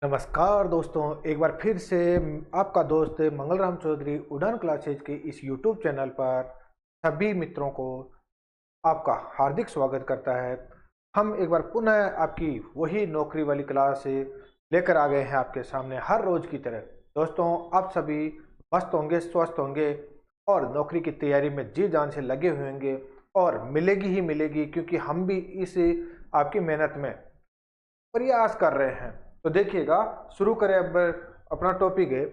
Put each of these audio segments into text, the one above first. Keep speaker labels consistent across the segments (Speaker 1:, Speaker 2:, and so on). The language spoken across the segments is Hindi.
Speaker 1: नमस्कार दोस्तों, एक बार फिर से आपका दोस्त मंगलराम चौधरी उड़ान क्लासेज के इस यूट्यूब चैनल पर सभी मित्रों को आपका हार्दिक स्वागत करता है। हम एक बार पुनः आपकी वही नौकरी वाली क्लास से लेकर आ गए हैं आपके सामने हर रोज की तरह। दोस्तों, आप सभी मस्त होंगे, स्वस्थ होंगे और नौकरी की तैयारी में जी जान से लगे हुए होंगे और मिलेगी ही मिलेगी, क्योंकि हम भी इस आपकी मेहनत में प्रयास कर रहे हैं। तो देखिएगा, शुरू करें। अब अपना टॉपिक है,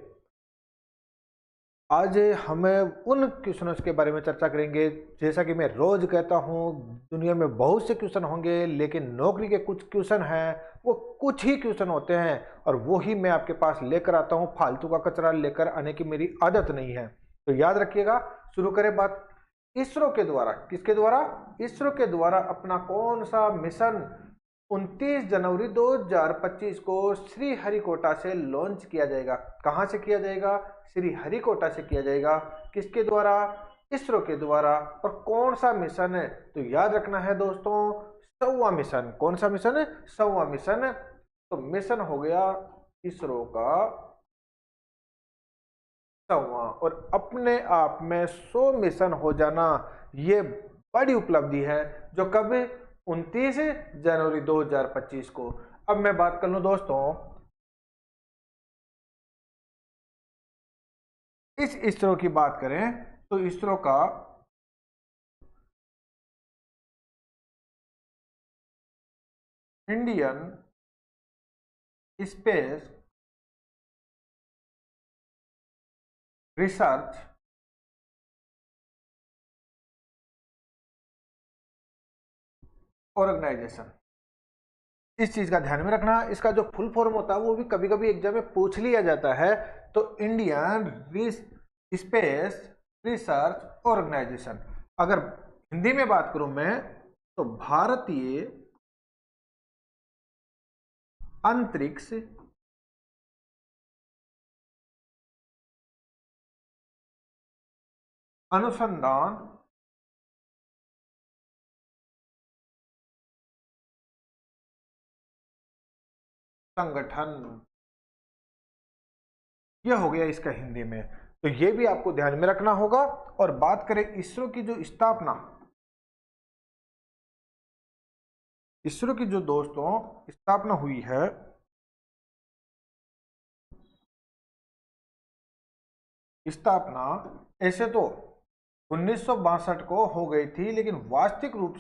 Speaker 1: आज हमें उन क्वेश्चनों के बारे में चर्चा करेंगे। जैसा कि मैं रोज कहता हूं, दुनिया में बहुत से क्वेश्चन होंगे, लेकिन नौकरी के कुछ क्वेश्चन हैं, वो कुछ ही क्वेश्चन होते हैं और वो ही मैं आपके पास लेकर आता हूं। फालतू का कचरा लेकर आने की मेरी आदत नहीं है, तो याद रखिएगा। शुरू करें बात। इसरो के द्वारा, किसके द्वारा? इसरो के द्वारा अपना कौन सा मिशन 29 जनवरी 2025 को श्रीहरिकोटा से लॉन्च किया जाएगा? कहां से किया जाएगा? श्रीहरिकोटा से किया जाएगा। किसके द्वारा? इसरो के द्वारा। और कौन सा मिशन है? तो याद रखना है दोस्तों, 100वां मिशन। कौन सा मिशन है? 100वां मिशन। तो मिशन हो गया इसरो का 100वां, और अपने आप में 100 मिशन हो जाना ये बड़ी उपलब्धि है, जो कब? 29 जनवरी 2025 को। अब मैं बात कर लूं दोस्तों, इस इसरो की बात करें तो इसरो का इंडियन स्पेस रिसर्च ऑर्गेनाइजेशन, इस चीज का ध्यान में रखना। इसका जो फुल फॉर्म होता है वो भी कभी कभी एग्जाम में पूछ लिया जाता है। तो इंडियन स्पेस रिसर्च ऑर्गेनाइजेशन। अगर हिंदी में बात करूं मैं, तो भारतीय अंतरिक्ष अनुसंधान संगठन, यह हो गया इसका हिंदी में। तो ये भी आपको ध्यान में रखना होगा। और बात करें इसरो की जो स्थापना, इसरो की जो दोस्तों स्थापना हुई है, स्थापना ऐसे तो 1962 को हो गई थी, लेकिन वास्तविक रूप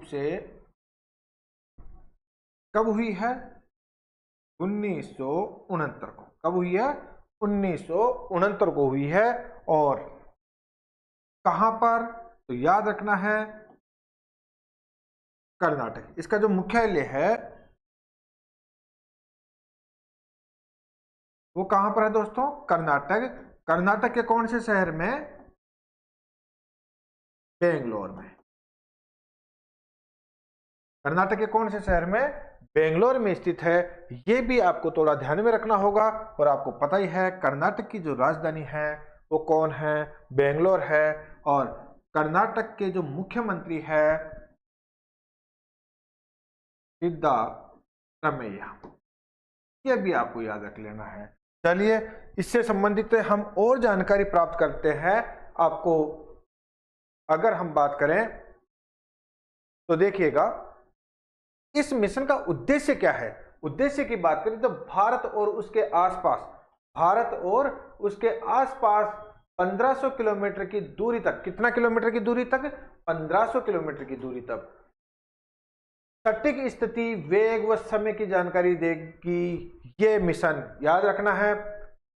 Speaker 1: से कब हुई है? 1969 को। कब हुई है? 1969 को हुई है। और कहां पर? तो याद रखना है, कर्नाटक। इसका जो मुख्यालय है वो कहां पर है दोस्तों? कर्नाटक। कर्नाटक के कौन से शहर में? बेंगलोर में। कर्नाटक के कौन से शहर में? बेंगलोर में स्थित है। ये भी आपको थोड़ा ध्यान में रखना होगा। और आपको पता ही है, कर्नाटक की जो राजधानी है वो कौन है? बेंगलोर है। और कर्नाटक के जो मुख्यमंत्री है सिद्धारमैया, ये भी आपको याद रख लेना है। चलिए, इससे संबंधित हम और जानकारी प्राप्त करते हैं। आपको अगर हम बात करें तो देखिएगा, इस मिशन का उद्देश्य क्या है? उद्देश्य की बात करें तो भारत और उसके आसपास 1500 किलोमीटर की दूरी तक, कितना किलोमीटर की दूरी तक? 1500 किलोमीटर की दूरी तक सटीक स्थिति, वेग व समय की जानकारी देगी ये मिशन। याद रखना है,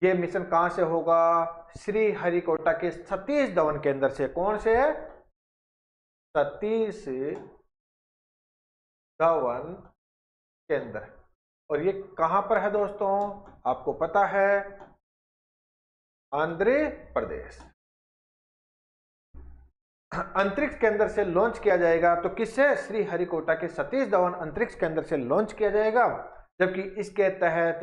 Speaker 1: ये मिशन कहां से होगा? श्रीहरिकोटा के सतीश धवन केंद्र से। कौन से है? सतीश धवन केंद्र। और ये कहां पर है दोस्तों? आपको पता है, आंध्र प्रदेश। अंतरिक्ष केंद्र से लॉन्च किया जाएगा। तो किससे? श्रीहरिकोटा के सतीश धवन अंतरिक्ष केंद्र से लॉन्च किया जाएगा। जबकि इसके तहत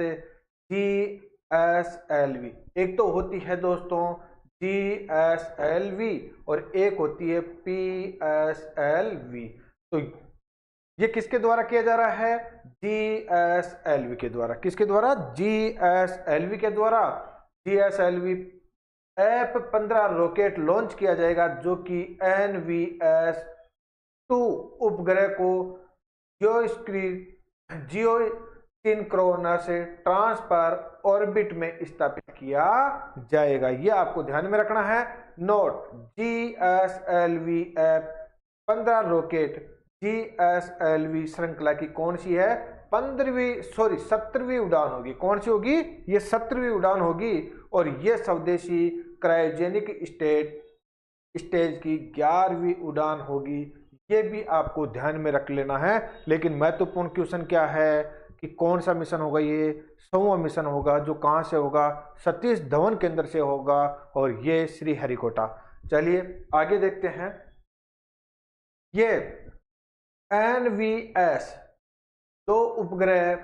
Speaker 1: GSLV, एक तो होती है दोस्तों GSLV और एक होती है PSLV। तो ये किसके द्वारा किया जा रहा है? जीएसएलवी के द्वारा। किसके द्वारा? जीएसएलवी के द्वारा। जीएसएलवी एफ 15 रॉकेट लॉन्च किया जाएगा, जो कि NVS-2 उपग्रह को जियो सिंक्रोनस ट्रांसफर ऑर्बिट में स्थापित किया जाएगा। ये आपको ध्यान में रखना है। Note, GSLV F 15 rocket GSLV श्रृंखला की कौन सी है? 17वीं उड़ान होगी। कौन सी होगी? ये 17वीं उड़ान होगी। और ये स्वदेशी क्रायोजेनिक स्टेज की 11वीं उड़ान होगी। ये भी आपको ध्यान में रख लेना है। लेकिन महत्वपूर्ण क्वेश्चन क्या है कि कौन सा मिशन होगा? ये 100वां मिशन होगा, जो कहां से होगा? सतीश धवन केंद्र से होगा, और ये श्रीहरिकोटा। चलिए आगे देखते हैं। ये NVS 2 उपग्रह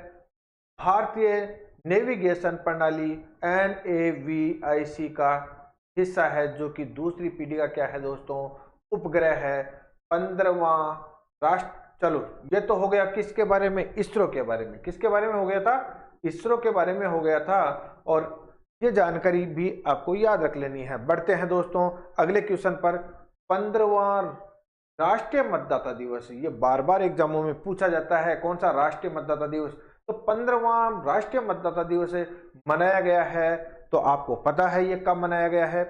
Speaker 1: भारतीय नेविगेशन प्रणाली NAVIC का हिस्सा है, जो कि दूसरी पीढ़ी का क्या है दोस्तों? उपग्रह है। 15वां राष्ट्र। चलो, ये तो हो गया किसके बारे में? इसरो के बारे में। किसके बारे में हो गया था? इसरो के बारे में हो गया था। और ये जानकारी भी आपको याद रख लेनी है। बढ़ते हैं दोस्तों अगले क्वेश्चन पर। 15वां राष्ट्रीय मतदाता दिवस, ये बार बार एग्जामों में पूछा जाता है, कौन सा राष्ट्रीय मतदाता दिवस? तो 15वां राष्ट्रीय मतदाता दिवस मनाया गया है। तो आपको पता है ये कब मनाया गया है?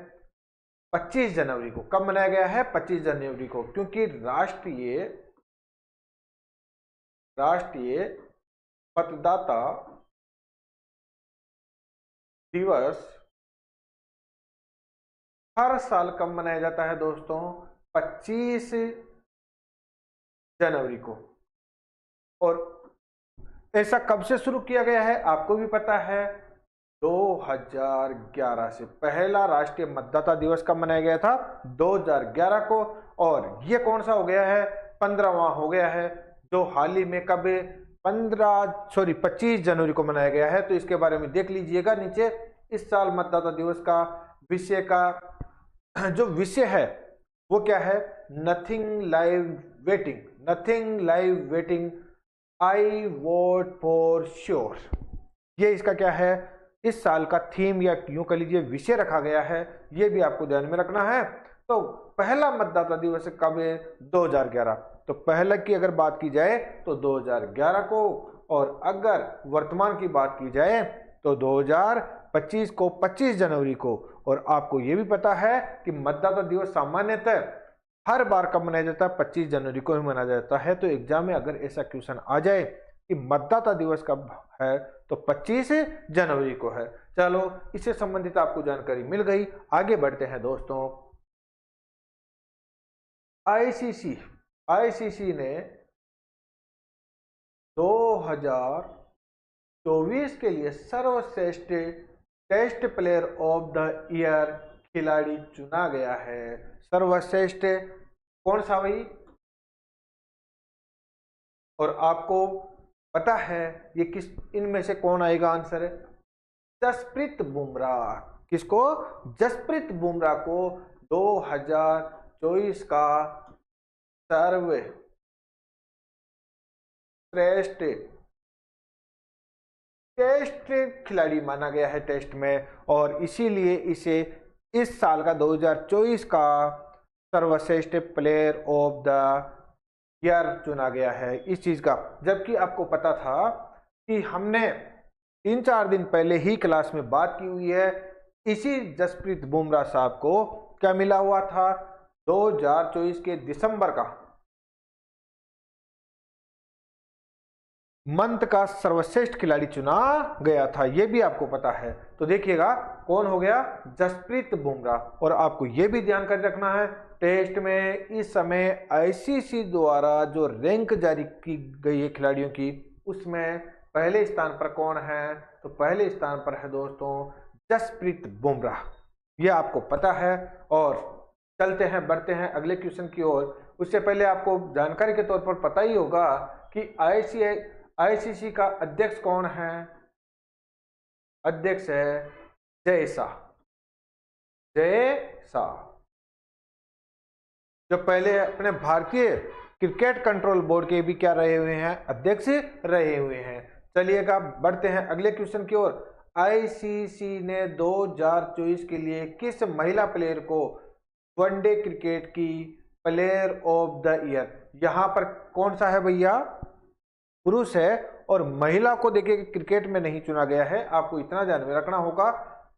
Speaker 1: 25 जनवरी को। कब मनाया गया है? 25 जनवरी को। क्योंकि राष्ट्रीय मतदाता दिवस हर साल कब मनाया जाता है दोस्तों? 25 जनवरी को। और ऐसा कब से शुरू किया गया है? आपको भी पता है, 2011 से। पहला राष्ट्रीय मतदाता दिवस कब मनाया गया था? 2011 को। और ये कौन सा हो गया है? 15वां हो गया है, जो हाल ही में कब 25 जनवरी को मनाया गया है। तो इसके बारे में देख लीजिएगा नीचे। इस साल मतदाता दिवस का विषय का जो विषय है वो क्या है? Nothing live waiting, I vote for sure. ये इसका क्या है? इस साल का थीम, या यूं कह लीजिए विषय रखा गया है। ये भी आपको ध्यान में रखना है। तो पहला मतदाता दिवस कब है? 2011। तो पहले की अगर बात की जाए तो 2011 को, और अगर वर्तमान की बात की जाए तो 2025 को, 25 जनवरी को। और आपको ये भी पता है कि मतदाता दिवस सामान्यतः हर बार कब मनाया जाता है? 25 जनवरी को ही मनाया जाता है। तो एग्जाम में अगर ऐसा क्वेश्चन आ जाए कि मतदाता दिवस कब है, तो 25 जनवरी को है। चलो, इससे संबंधित आपको जानकारी मिल गई। आगे बढ़ते हैं दोस्तों। आईसीसी ने 2024 के लिए सर्वश्रेष्ठ test player of the year खिलाड़ी चुना गया है। सर्वश्रेष्ठ कौन सा भाई? और आपको पता है ये किस, इनमें से कौन आएगा आंसर? जसप्रीत बुमराह। किसको? जसप्रीत बुमराह को 2024 का सर्वश्रेष्ठ टेस्ट खिलाड़ी माना गया है टेस्ट में। और इसीलिए इसे इस साल का 2024 का सर्वश्रेष्ठ प्लेयर ऑफ द ईयर चुना गया है इस चीज का। जबकि आपको पता था कि हमने 3-4 दिन पहले ही क्लास में बात की हुई है, इसी जसप्रीत बुमराह साहब को क्या मिला हुआ था? 2024 के दिसंबर का मंथ का सर्वश्रेष्ठ खिलाड़ी चुना गया था। यह भी आपको पता है। तो देखिएगा कौन हो गया? जसप्रीत बुमराह। और आपको यह भी ध्यान कर रखना है, टेस्ट में इस समय आईसीसी द्वारा जो रैंक जारी की गई है खिलाड़ियों की, उसमें पहले स्थान पर कौन है? तो पहले स्थान पर है दोस्तों जसप्रीत बुमराह। यह आपको पता है। और चलते हैं, बढ़ते हैं अगले क्वेश्चन की ओर। उससे पहले आपको जानकारी के तौर पर पता ही होगा कि आईसीसी का अध्यक्ष कौन है? अध्यक्ष है जय शाह। जो पहले अपने भारतीय क्रिकेट कंट्रोल बोर्ड के भी क्या रहे हुए हैं, अध्यक्ष रहे हुए हैं। चलिएगा बढ़ते हैं अगले क्वेश्चन की ओर। आईसीसी ने 2024 के लिए किस महिला प्लेयर को वनडे क्रिकेट की प्लेयर ऑफ द ईयर, यहां पर कौन सा है भैया, पुरुष है और महिला को देखिए क्रिकेट में नहीं चुना गया है, आपको इतना ध्यान में रखना होगा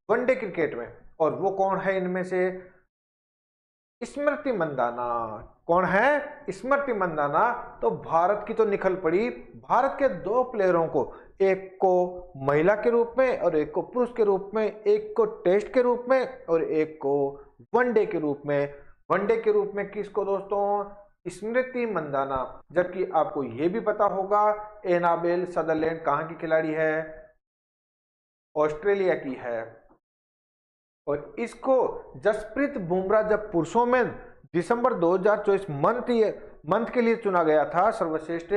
Speaker 1: वनडे क्रिकेट में। और वो कौन है इनमें से, स्मृति मंदाना। कौन है, स्मृति मंदाना। तो भारत की तो निकल पड़ी, भारत के दो प्लेयरों को, एक को महिला के रूप में और एक को पुरुष के रूप में, एक को टेस्ट के रूप में और एक को वनडे के रूप में। वनडे के रूप में किसको दोस्तों, स्मृति मंदाना। जबकि आपको यह भी पता होगा एनाबेल सदरलैंड कहां की खिलाड़ी है, ऑस्ट्रेलिया की है। और इसको जसप्रीत बुमराह जब पुरुषों में दिसंबर 2024 मंथ के लिए चुना गया था सर्वश्रेष्ठ,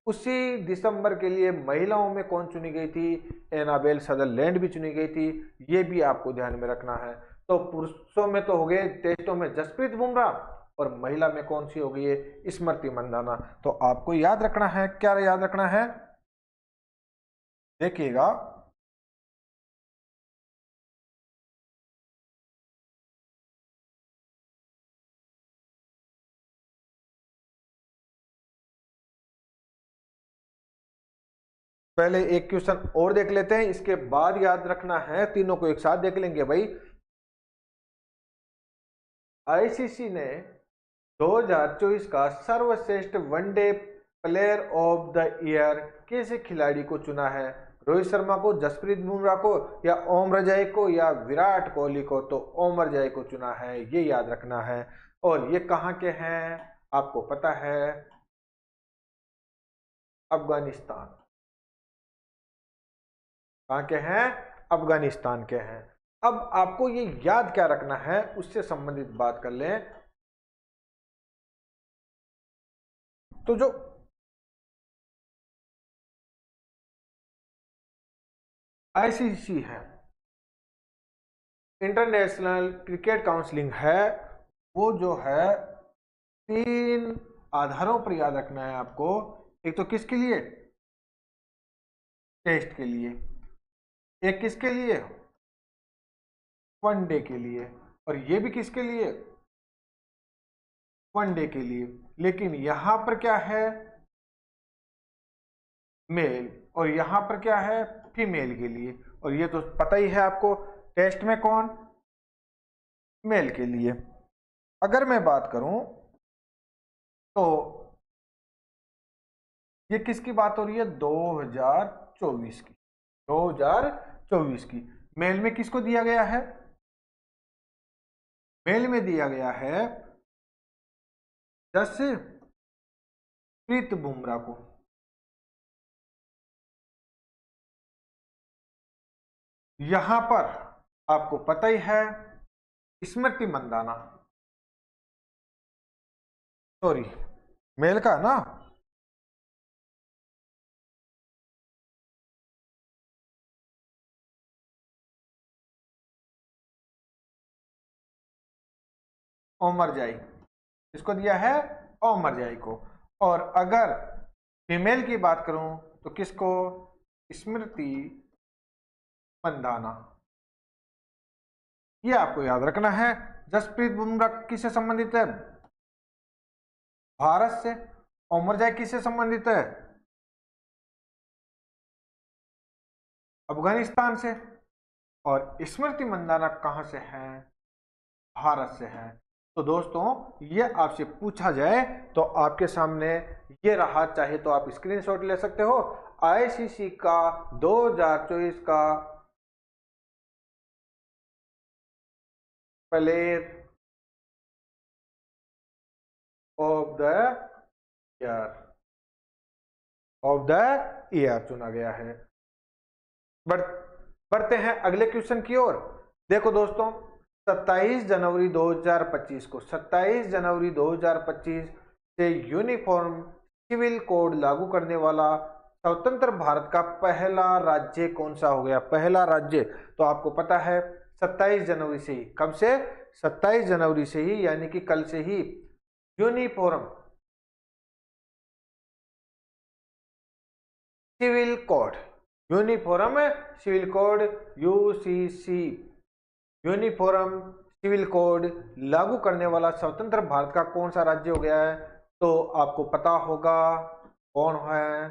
Speaker 1: उसी दिसंबर के लिए महिलाओं में कौन चुनी गई थी, एनाबेल सदरलैंड भी चुनी गई थी। ये भी आपको ध्यान में रखना है। तो पुरुषों में तो हो गए, टेस्टों में जसप्रीत बुमराह और महिला में कौन सी हो गई है, स्मृति मंदाना। तो आपको याद रखना है, क्या याद रखना है, देखिएगा पहले एक क्वेश्चन और देख लेते हैं, इसके बाद याद रखना है, तीनों को एक साथ देख लेंगे भाई। आईसीसी ने 2024 का सर्वश्रेष्ठ one day player of the year किस खिलाड़ी को चुना है, रोहित शर्मा को, जसप्रीत बुमराह को या ओमरजाई को या विराट कोहली को। तो ओमरजाई को चुना है, ये याद रखना है। और ये कहां के हैं आपको पता है, अफगानिस्तान। कहां के हैं, अफगानिस्तान के हैं। अब आपको ये याद क्या रखना है, उससे संबंधित बात कर लें। तो जो आईसीसी है, इंटरनेशनल क्रिकेट काउंसिलिंग है, वो जो है 3 आधारों पर याद रखना है आपको। एक तो किसके लिए, टेस्ट के लिए, एक किसके लिए, वनडे के लिए, और ये भी किसके लिए, वनडे के लिए। लेकिन यहां पर क्या है, मेल, और यहां पर क्या है, फीमेल के लिए। और ये तो पता ही है आपको, टेस्ट में कौन, मेल के लिए। अगर मैं बात करूं तो ये किसकी बात हो रही है, 2024 की, 2024 की। मेल में किसको दिया गया है, मेल में दिया गया है जसप्रीत बुमराह को। यहां पर आपको पता ही है स्मृति मंदाना, सॉरी मेल का ना, ओमरजाई, इसको दिया है ओमरजाई को। और अगर फीमेल की बात करूं तो किसको, स्मृति मंदाना। ये आपको याद रखना है। जसप्रीत बुमराह किससे संबंधित है, भारत से। ओमरजाई किससे संबंधित है, अफगानिस्तान से। और स्मृति मंदाना कहां से है, भारत से है। तो दोस्तों ये आपसे पूछा जाए तो आपके सामने ये रहा, चाहे तो आप स्क्रीनशॉट ले सकते हो। आईसीसी का 2024 का player of the year, of the year चुना गया है। बढ़ते हैं अगले क्वेश्चन की ओर। देखो दोस्तों 27 जनवरी 2025 को, 27 जनवरी 2025 से यूनिफॉर्म सिविल कोड लागू करने वाला स्वतंत्र भारत का पहला राज्य कौन सा हो गया, पहला राज्य। तो आपको पता है 27 जनवरी से ही, कब से, 27 जनवरी से ही, यानी कि कल से ही uniform civil code, uniform civil code, UCC, uniform civil code लागू करने वाला स्वतंत्र भारत का कौन सा राज्य हो गया है? तो आपको पता होगा कौन है,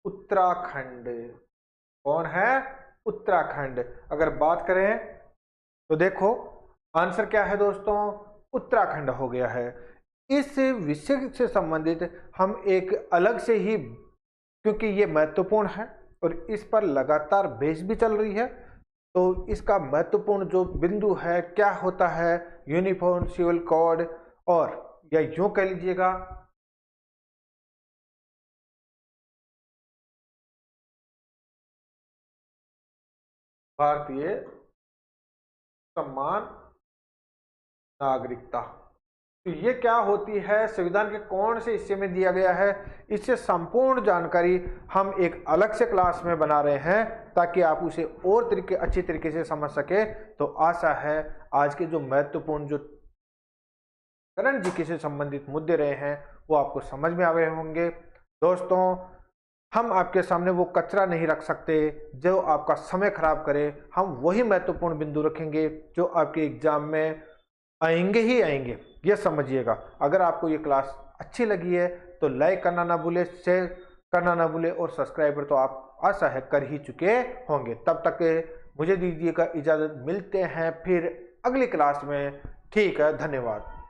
Speaker 1: उत्तराखंड। कौन है? उत्तराखंड। अगर बात करें तो देखो आंसर क्या है दोस्तों, उत्तराखंड हो गया है। इस विषय से संबंधित हम एक अलग से ही, क्योंकि ये महत्वपूर्ण है और इस पर लगातार बहस भी चल रही है, तो इसका महत्वपूर्ण जो बिंदु है क्या होता है यूनिफॉर्म सिविल कोड, और या यूं कह लीजिएगा भारतीय सम्मान नागरिकता। तो ये क्या होती है, संविधान के कौन से हिस्से में दिया गया है, इससे संपूर्ण जानकारी हम एक अलग से क्लास में बना रहे हैं ताकि आप उसे और अच्छी तरीके से समझ सके। तो आशा है आज के जो महत्वपूर्ण जो करंट जीके से संबंधित मुद्दे रहे हैं वो आपको समझ में आ गए होंगे। दोस्तों, हम आपके सामने वो कचरा नहीं रख सकते जो आपका समय खराब करे, हम वही महत्वपूर्ण बिंदु रखेंगे जो आपके एग्जाम में आएंगे ही आएंगे, ये समझिएगा। अगर आपको ये क्लास अच्छी लगी है तो लाइक करना ना भूले, शेयर करना ना भूले, और सब्सक्राइबर तो आप आशा है कर ही चुके होंगे। तब तक मुझे दीजिएगा इजाज़त, मिलते हैं फिर अगली क्लास में। ठीक है, धन्यवाद।